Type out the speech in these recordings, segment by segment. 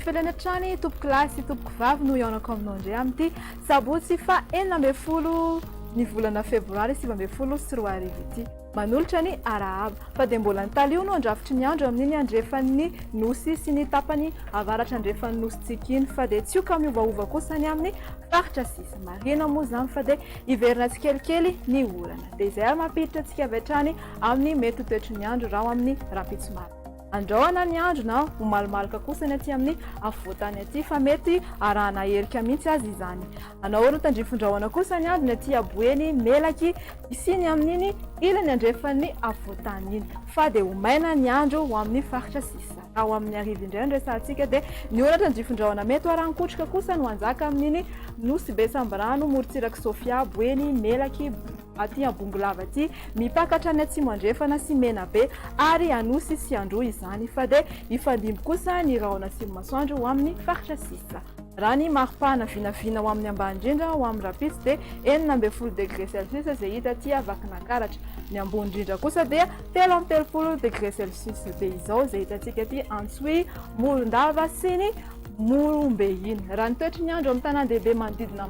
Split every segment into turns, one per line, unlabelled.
ifelana trany tompoko lasy tompoko vavy no ianako aminao indray amin'ity sabotsy fa 10 ny volana febroary 2020 sy 4 arivo ity manolotra ny arahaba fa dia mbola nitaly io no andrafitry ny andro amin'iny andrefan'ny nosy sy ny tapany avaratra andrefan'ny nositsika iny fa dia tsy oka miovaova kosa ny amin'ny faritra sisa marina moa zany fa dia iverina tsikelikely ny orana dia izay ary mampiditra antsika avy hatrany amin'ny mety ho toetry ny andro raha amin'ny rapitsomary andrahoana ny andro na ho malomaloka kosa ny aty amin'ny afovoatany aty fa mety arahana herika mihitsy azy izany anaorana tandrifondrahoana kosa ny andro ny aty aboeny melaky isiny amin'iny ilany andrefan'ny afovoatany iny fa dia ho maina ny andro ho amin'ny faritra sisa ao amin'ny arivo indray no resantsika dia ny orana tandrifondrahoana mety arankotrika kosa no anjaka amin'iny nosy be sambarano morotsiraka sofia aboeny melaky aty abongolava aty mipakatra ny atsimo andrefana sy mena be ary anosy sy andro izany fa dia ifandimby kosa ny rahona simo masoandro ho amin'ny faritra sisa raha ny maripana vinavina ho amin'ny ambany indrindra ho amin'ny rapitsy dia 90 degré celsius izay hita aty avakinankaratra ny ambony indrindra kosa dia 30 degré celsius be izao izay hitantsika aty antsoy morondava sy ny morombe iny raha ny toetry ny andro amin'ny tanàn-dehibe manodidina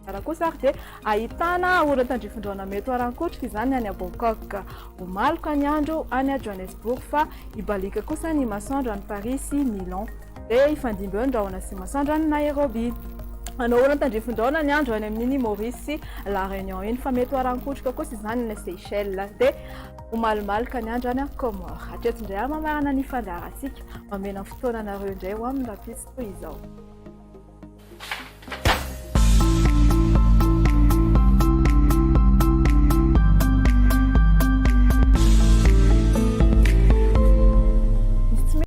raha kosa ary dia ahitana orana tandrifondrahoana mety arankotrika izany any a Bangkok ho maloka ny andro any a Johannesburg fa ibalika kosa ny masoandro any Paris sy Milan dia ifandimby eo ny rahona sy masoandro any Nairobi anao orana tandrifondrahoana ny andro any amin'iny Maurice sy La Réunion iny fa mety arankotrika kosa izany ny Seychelles dia ho malomaloka ny andro any a Comore hatreto indray ary mamarana ny fandaharantsika mamena fotoana anareo indray ho amin'ny rapitsy toy izao